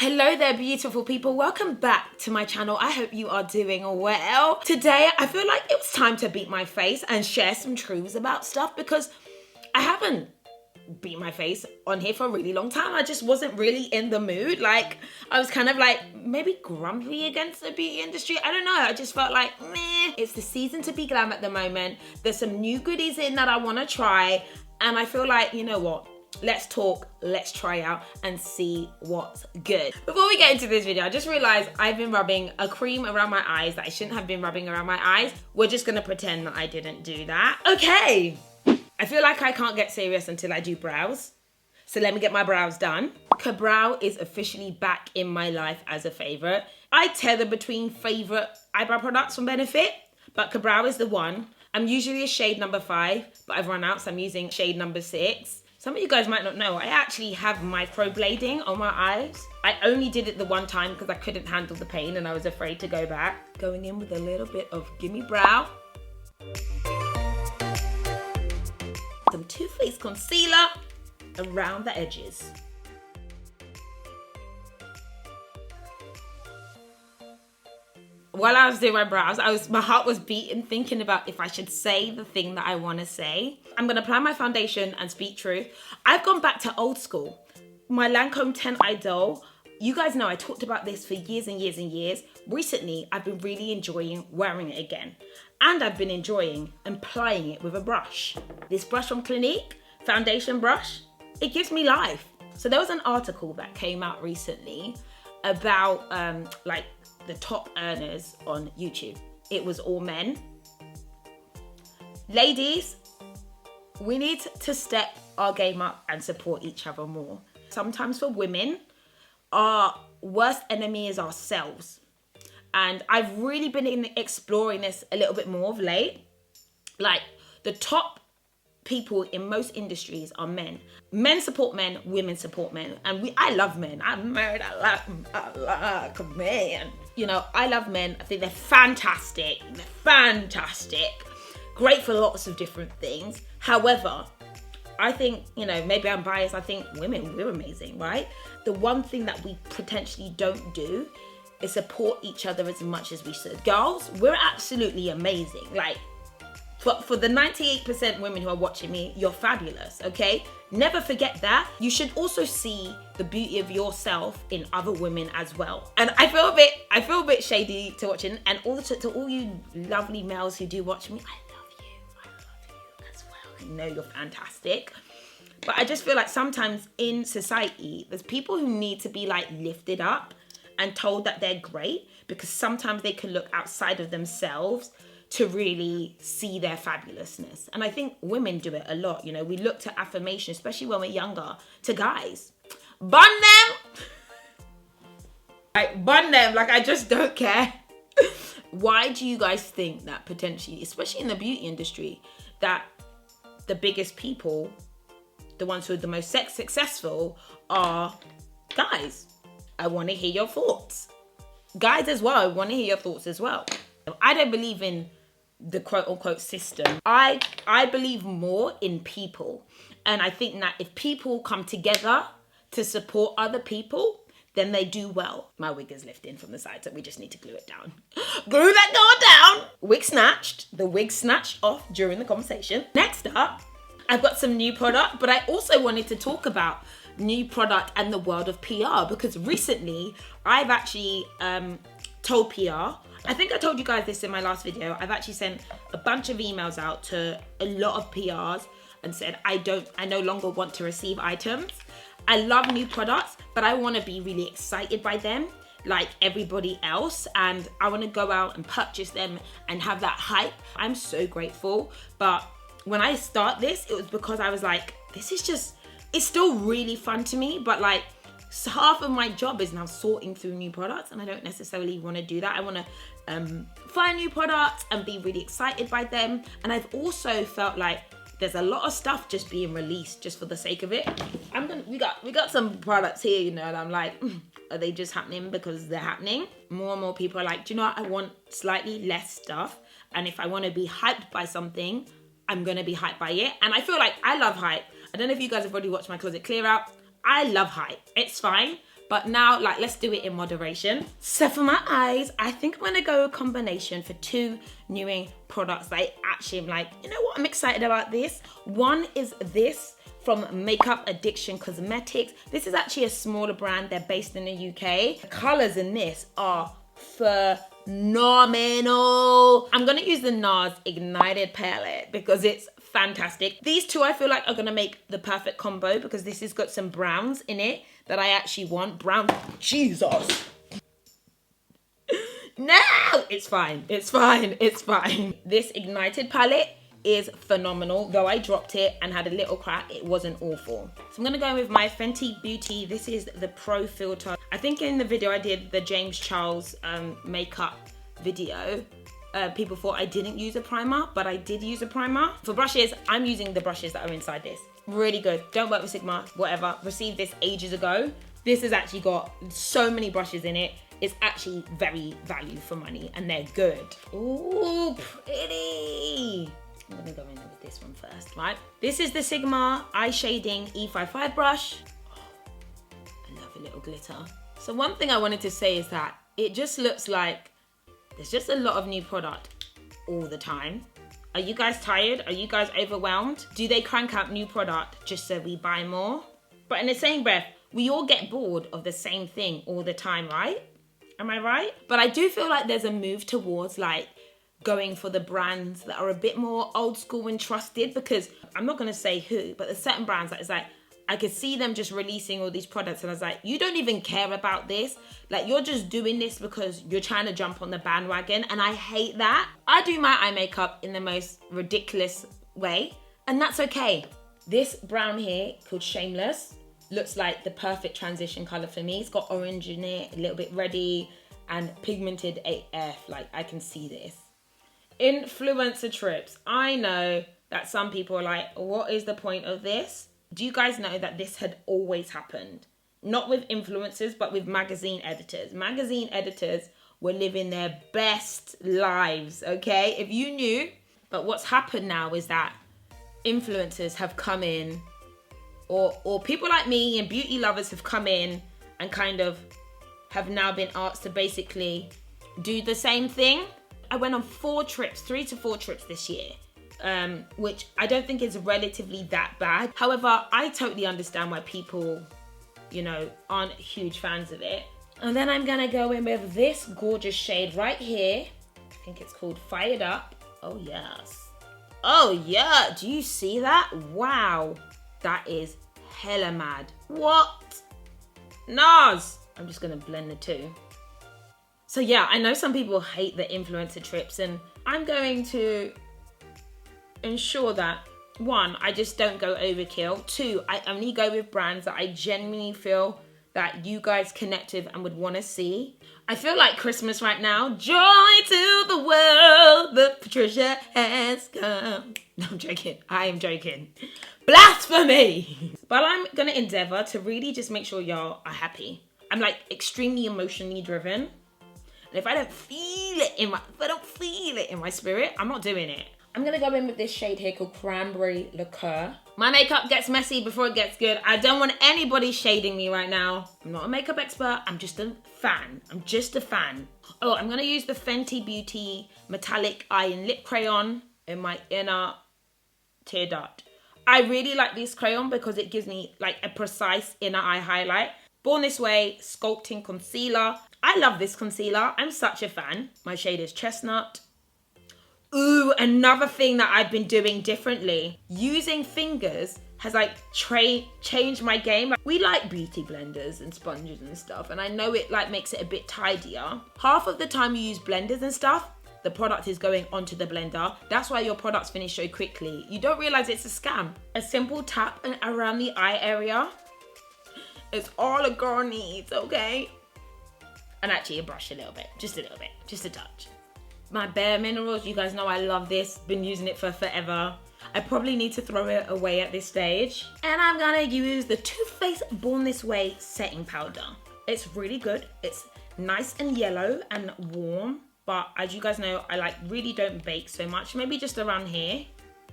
Hello there, beautiful people. Welcome back to my channel. I hope you are doing well. Today, I feel like it was time to beat my face and share some truths about stuff because I haven't beat my face on here for a really long time. I just wasn't really in the mood. Like, I was kind of like maybe grumpy against the beauty industry. I don't know. I just felt like, meh. It's the season to be glam at the moment. There's some new goodies in that I want to try. And I feel like, you know what? Let's talk, let's try out and see what's good. Before we get into this video, I just realized I've been rubbing a cream around my eyes that I shouldn't have been rubbing around my eyes. We're just gonna pretend that I didn't do that. Okay, I feel like I can't get serious until I do brows. So let me get my brows done. Brow is officially back in my life as a favorite. I tether between favorite eyebrow products from Benefit, but Brow is the one. I'm usually a shade number 5, but I've run out, so I'm using shade number 6. Some of you guys might not know, I actually have microblading on my eyes. I only did it the one time because I couldn't handle the pain and I was afraid to go back. Going in with a little bit of Gimme Brow. Some Too Faced concealer around the edges. While I was doing my brows, my heart was beating, thinking about if I should say the thing that I want to say. I'm going to apply my foundation and speak truth. I've gone back to old school. My Lancome 10 Idol. You guys know I talked about this for years and years and years. Recently, I've been really enjoying wearing it again. And I've been enjoying applying it with a brush. This brush from Clinique, foundation brush, it gives me life. So there was an article that came out recently about like the top earners on YouTube. It was all men. Ladies, we need to step our game up and support each other more. Sometimes for women, our worst enemy is ourselves. And I've really been exploring this a little bit more of late. Like, the top people in most industries are men. Men support men, women support men. And I love men. I'm married, I like men. You know, I love men. I think they're fantastic. They're fantastic. Great for lots of different things. However, I think, you know, maybe I'm biased. I think women, we're amazing, right? The one thing that we potentially don't do is support each other as much as we should. Girls, we're absolutely amazing. Like, for the 98% women who are watching me, you're fabulous, okay? Never forget that. You should also see the beauty of yourself in other women as well. And I feel a bit shady to watching. And also to all you lovely males who do watch me, I love you as well. I know you're fantastic. But I just feel like sometimes in society, there's people who need to be like lifted up and told that they're great, because sometimes they can look outside of themselves to really see their fabulousness. And I think women do it a lot. You know, we look to affirmation, especially when we're younger, to guys. Bun them! Like, bun them, like I just don't care. Why do you guys think that potentially, especially in the beauty industry, that the biggest people, the ones who are the most successful, are guys? I want to hear your thoughts. Guys as well, I want to hear your thoughts as well. I don't believe in the quote unquote system. I believe more in people. And I think that if people come together to support other people, then they do well. My wig is lifting from the side, so we just need to glue it down. Glue that door down. Wig snatched. The wig snatched off during the conversation. Next up, I've got some new product, but I also wanted to talk about new product and the world of PR, because recently I've actually told PR, I think I told you guys this in my last video, I've actually sent a bunch of emails out to a lot of PRs and said I no longer want to receive items. I love new products, but I want to be really excited by them like everybody else, and I want to go out and purchase them and have that hype. I'm so grateful, but when I start this, it was because I was like, this is just, it's still really fun to me, but like, so half of my job is now sorting through new products, and I don't necessarily want to do that. I want to find new products and be really excited by them. And I've also felt like there's a lot of stuff just being released just for the sake of it. We got some products here, you know, and I'm like, are they just happening because they're happening? More and more people are like, do you know what? I want slightly less stuff. And if I want to be hyped by something, I'm going to be hyped by it. And I feel like I love hype. I don't know if you guys have already watched my closet clear out. I love hype. It's fine. But now, like, let's do it in moderation. So for my eyes, I think I'm gonna go a combination for 2 new products that I actually am like, you know what, I'm excited about this. One is this from Makeup Addiction Cosmetics. This is actually a smaller brand. They're based in the UK. The colors in this are phenomenal. I'm gonna use the NARS Ignited palette because it's fantastic. These two I feel like are gonna make the perfect combo because this has got some browns in it that I actually want. Brown, Jesus. No, it's fine, it's fine, it's fine. This Ignited palette is phenomenal. Though I dropped it and had a little crack, it wasn't awful. So I'm gonna go with my Fenty Beauty. This is the Pro Filter. I think in the video I did the James Charles makeup video, people thought I didn't use a primer, but I did use a primer. For brushes, I'm using the brushes that are inside this. Really good. Don't work with Sigma, whatever. Received this ages ago. This has actually got so many brushes in it. It's actually very value for money and they're good. Ooh, pretty. I'm gonna go in with this one first, right? This is the Sigma Eye Shading E55 brush. Oh, I love a little glitter. So one thing I wanted to say is that it just looks like there's just a lot of new product all the time. Are you guys tired? Are you guys overwhelmed? Do they crank out new product just so we buy more? But in the same breath, we all get bored of the same thing all the time, right? Am I right? But I do feel like there's a move towards like going for the brands that are a bit more old school and trusted, because I'm not gonna say who, but there's certain brands that it's like, I could see them just releasing all these products and I was like, you don't even care about this. Like, you're just doing this because you're trying to jump on the bandwagon, and I hate that. I do my eye makeup in the most ridiculous way, and that's okay. This brown here, called Shameless, looks like the perfect transition color for me. It's got orange in it, a little bit reddy, and pigmented AF. Like, I can see this. Influencer trips. I know that some people are like, what is the point of this? Do you guys know that this had always happened? Not with influencers, but with magazine editors. Magazine editors were living their best lives, okay? If you knew. But what's happened now is that influencers have come in, or people like me and beauty lovers have come in and kind of have now been asked to basically do the same thing. I went on 3 to 4 trips this year. Which I don't think is relatively that bad. However, I totally understand why people, you know, aren't huge fans of it. And then I'm gonna go in with this gorgeous shade right here. I think it's called Fired Up. Oh yes. Oh yeah, do you see that? Wow, that is hella mad. What? NARS. I'm just gonna blend the two. So yeah, I know some people hate the influencer trips, and I'm going to ensure that, 1, I just don't go overkill. 2, I only go with brands that I genuinely feel that you guys connect with and would want to see. I feel like Christmas right now. Joy to the world, the Patricia has come. No, I'm joking. I am joking. Blasphemy! But I'm gonna endeavor to really just make sure y'all are happy. I'm like extremely emotionally driven. And if I don't feel it in my spirit, I'm not doing it. I'm gonna go in with this shade here called Cranberry Liqueur. My makeup gets messy before it gets good. I don't want anybody shading me right now. I'm not a makeup expert, I'm just a fan. Oh, I'm gonna use the Fenty Beauty Metallic Eye and Lip Crayon in my inner tear duct. I really like this crayon because it gives me like a precise inner eye highlight. Born This Way Sculpting Concealer. I love this concealer, I'm such a fan. My shade is Chestnut. Ooh, another thing that I've been doing differently. Using fingers has like changed my game. Like, we like beauty blenders and sponges and stuff, and I know it like makes it a bit tidier. Half of the time you use blenders and stuff, the product is going onto the blender. That's why your products finish so quickly. You don't realize it's a scam. A simple tap and around the eye area is all a girl needs, okay? And actually a brush a little bit, just a touch. My Bare Minerals, you guys know I love this. Been using it for forever. I probably need to throw it away at this stage. And I'm gonna use the Too Faced Born This Way setting powder. It's really good. It's nice and yellow and warm. But as you guys know, I like really don't bake so much. Maybe just around here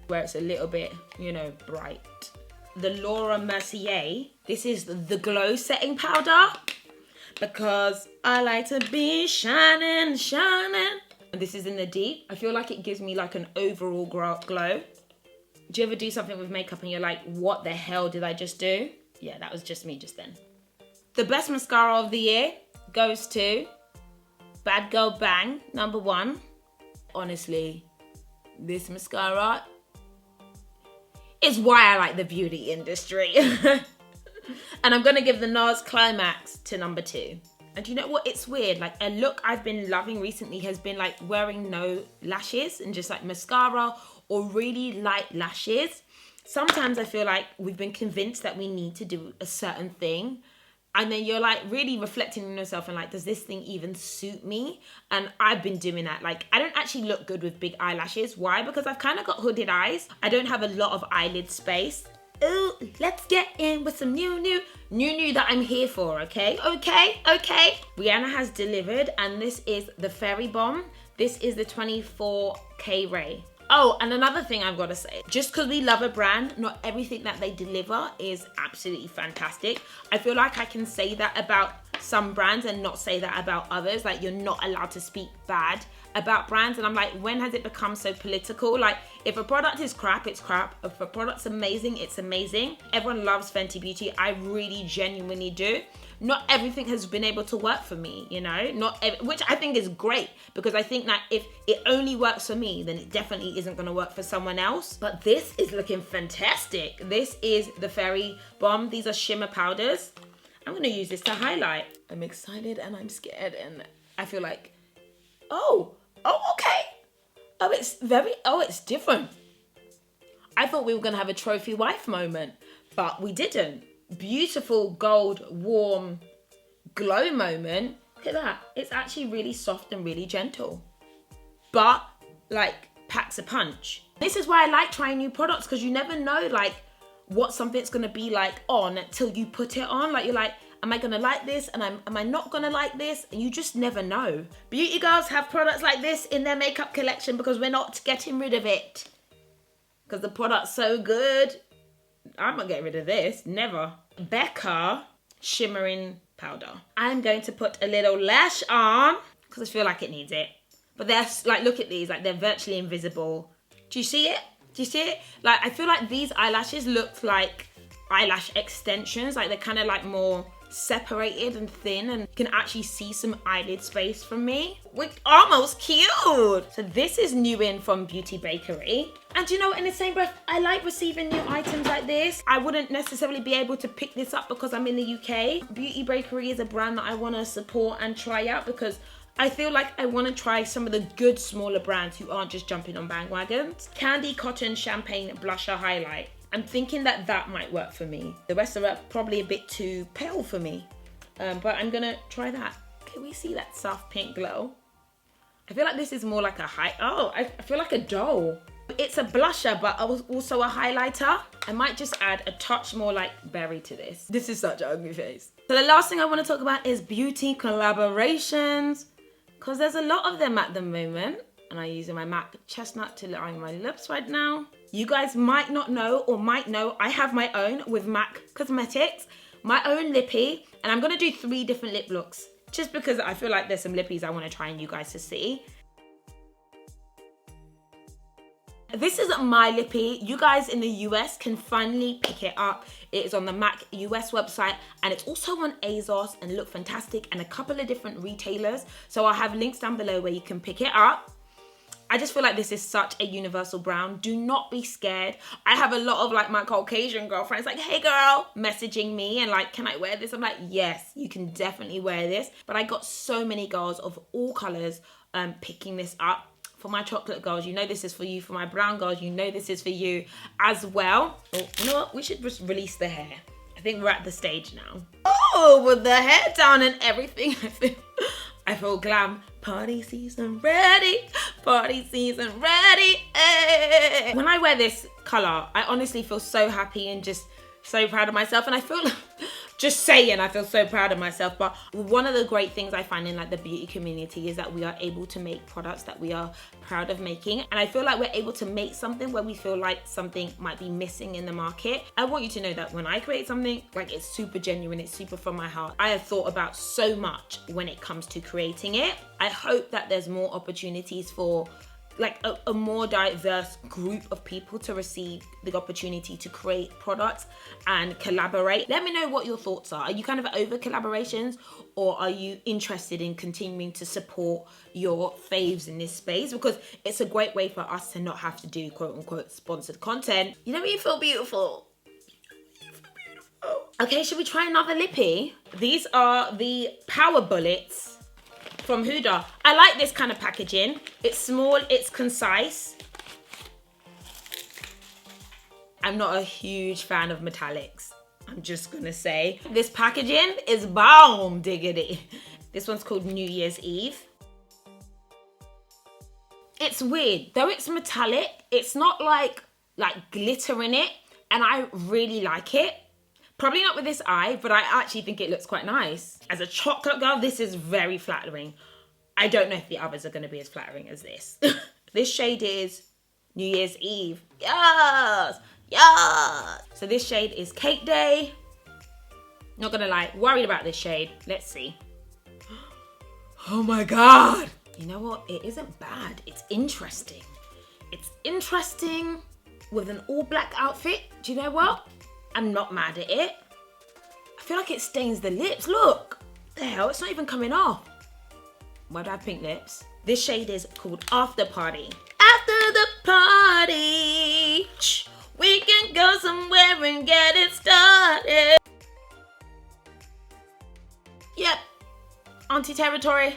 where it's a little bit, you know, bright. The Laura Mercier. This is the Glow setting powder. because I like to be shining, shining. And this is in the deep. I feel like it gives me like an overall glow. Do you ever do something with makeup and you're like, what the hell did I just do? Yeah, that was just me just then. The best mascara of the year goes to Bad Girl Bang, #1. Honestly, this mascara is why I like the beauty industry. And I'm gonna give the NARS Climax to #2. And you know what? It's weird. Like, a look I've been loving recently has been like wearing no lashes and just like mascara or really light lashes. Sometimes I feel like we've been convinced that we need to do a certain thing. And then you're like really reflecting on yourself and like, does this thing even suit me? And I've been doing that. Like, I don't actually look good with big eyelashes. Why? Because I've kind of got hooded eyes. I don't have a lot of eyelid space. Ooh, let's get in with some new that I'm here for, okay? Okay. Rihanna has delivered, and this is the Fairy Bomb. This is the 24K Ray. Oh, and another thing I've got to say, just because we love a brand, not everything that they deliver is absolutely fantastic. I feel like I can say that about some brands and not say that about others. Like, you're not allowed to speak bad about brands. And I'm like, when has it become so political? Like, if a product is crap, it's crap. If a product's amazing, it's amazing. Everyone loves Fenty Beauty. I really genuinely do. Not everything has been able to work for me, you know, which I think is great, because I think that if it only works for me, then it definitely isn't going to work for someone else. But this is looking fantastic. This is the Fairy Bomb. These are shimmer powders. I'm going to use this to highlight. I'm excited and I'm scared, and I feel like, oh, okay. It's different. I thought we were going to have a trophy wife moment, but we didn't. Beautiful gold warm glow moment. Look at that. It's actually really soft and really gentle, but like packs a punch. This is why I like trying new products, because you never know like what something's gonna be like on until you put it on. Like, you're like, am I gonna like this, and am I not gonna like this? And you just never know. Beauty girls have products like this in their makeup collection because we're not getting rid of it, because the product's so good. I'm not getting rid of this, never. Becca shimmering powder. I'm going to put a little lash on because I feel like it needs it. But they're like, look at these, like they're virtually invisible. Do you see it? Do you see it? Like, I feel like these eyelashes look like eyelash extensions. Like, they're kind of like more separated and thin, and you can actually see some eyelid space from me. We're almost cute. So this is new in from Beauty Bakery. And you know, in the same breath, I like receiving new items like this. I wouldn't necessarily be able to pick this up because I'm in the UK. Beauty Bakery is a brand that I want to support and try out, because I feel like I want to try some of the good smaller brands who aren't just jumping on bandwagons. Candy Cotton Champagne Blusher Highlight. I'm thinking that that might work for me. The rest are probably a bit too pale for me, but I'm gonna try that. Can we see that soft pink glow? I feel like this is more like a I feel like a doll. It's a blusher, but also a highlighter. I might just add a touch more like berry to this. This is such an ugly face. So the last thing I want to talk about is beauty collaborations, because there's a lot of them at the moment. And I'm using my MAC Chestnut to line my lips right now. You guys might not know, or might know, I have my own with MAC Cosmetics, my own lippy, and I'm gonna do 3 different lip looks, just because I feel like there's some lippies I wanna try and you guys to see. This is my lippy. You guys in the US can finally pick it up. It is on the MAC US website, and it's also on ASOS and look fantastic, and a couple of different retailers. So I'll have links down below where you can pick it up. I just feel like this is such a universal brown. Do not be scared. I have a lot of like my Caucasian girlfriends like, hey girl, messaging me and like, can I wear this? I'm like, yes, you can definitely wear this. But I got so many girls of all colors picking this up. For my chocolate girls, you know this is for you. For my brown girls, you know this is for you as well. Oh, you know what? We should just release the hair. I think we're at the stage now. Oh, with the hair down and everything, I feel glam. Party season ready. Party season ready. Hey. When I wear this color, I honestly feel so happy and just so proud of myself. And I feel Just saying, I feel so proud of myself. But one of the great things I find in like the beauty community is that we are able to make products that we are proud of making. And I feel like we're able to make something where we feel like something might be missing in the market. I want you to know that when I create something, like it's super genuine, it's super from my heart. I have thought about so much when it comes to creating it. I hope that there's more opportunities for like a more diverse group of people to receive the opportunity to create products and collaborate. Let me know what your thoughts are. Are you kind of over collaborations, or are you interested in continuing to support your faves in this space? Because it's a great way for us to not have to do quote unquote sponsored content. You know when you feel beautiful? Okay, should we try another lippy? These are the Power Bullets from Huda. I like this kind of packaging. It's small, it's concise. I'm not a huge fan of metallics, I'm just gonna say. This packaging is bomb diggity. This one's called New Year's Eve. It's weird, though it's metallic, it's not like glitter in it, and I really like it. Probably not with this eye, but I actually think it looks quite nice. As a chocolate girl, this is very flattering. I don't know if the others are gonna be as flattering as this. This shade is New Year's Eve. Yes, yes. So this shade is Cake Day. Not gonna lie, worried about this shade. Let's see. Oh my God. You know what, it isn't bad, it's interesting. It's interesting with an all black outfit. Do you know what? I'm not mad at it. I feel like it stains the lips. Look, the hell, it's not even coming off. Why do I have pink lips? This shade is called After Party. After the party, we can go somewhere and get it started. Yep, auntie territory,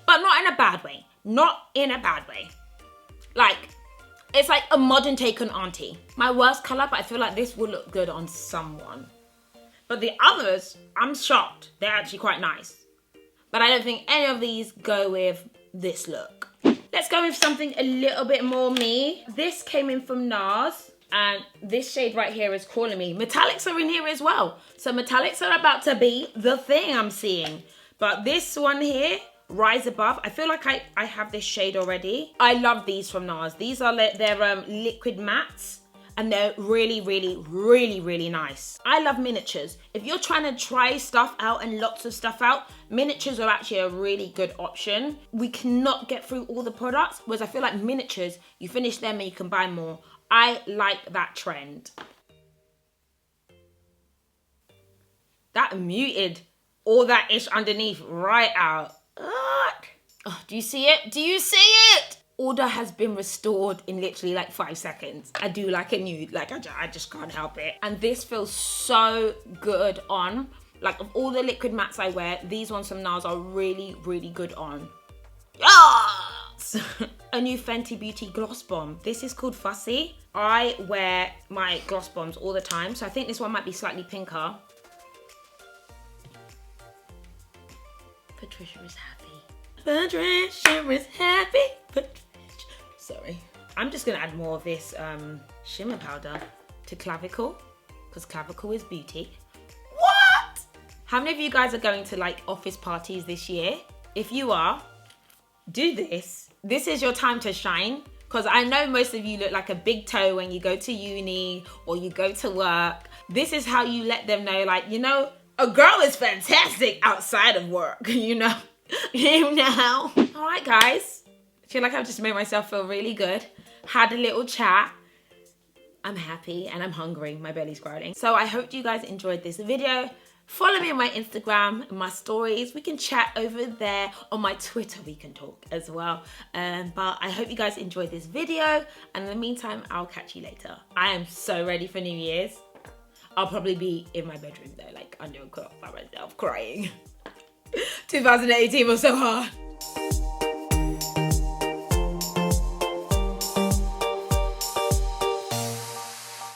but not in a bad way. Not in a bad way. Like, it's like a modern take on auntie. My worst color, but I feel like this will look good on someone. But the others, I'm shocked. They're actually quite nice. But I don't think any of these go with this look. Let's go with something a little bit more me. This came in from NARS, and this shade right here is calling me. Metallics are in here as well. So metallics are about to be the thing I'm seeing. But this one here, Rise Above, I feel like I have this shade already. I love these from NARS. These are their liquid mattes, and they're really, really, really, really nice. I love miniatures. If you're trying to try stuff out and lots of stuff out, miniatures are actually a really good option. We cannot get through all the products, whereas I feel like miniatures, you finish them and you can buy more. I like that trend. That muted all that ish underneath right out. Oh, do you see it? Do you see it? Order has been restored in literally like 5 seconds. I do like a nude, like I just can't help it. And this feels so good on. Like of all the liquid mattes I wear, these ones from NARS are really, really good on. Yes! A new Fenty Beauty gloss bomb. This is called Fussy. I wear my gloss bombs all the time, so I think this one might be slightly pinker. Patricia is happy. Patricia is happy. Sorry. I'm just gonna add more of this shimmer powder to clavicle, because clavicle is beauty. What? How many of you guys are going to like office parties this year? If you are, do this. This is your time to shine, because I know most of you look like a big toe when you go to uni or you go to work. This is how you let them know, like, you know, a girl is fantastic outside of work, you know? You know? All right, guys. I feel like I've just made myself feel really good. Had a little chat. I'm happy and I'm hungry. My belly's growling. So I hope you guys enjoyed this video. Follow me on my Instagram and my stories. We can chat over there. On my Twitter, we can talk as well. But I hope you guys enjoyed this video. And in the meantime, I'll catch you later. I am so ready for New Year's. I'll probably be in my bedroom though, like under a clock by myself crying. 2018 was so hard.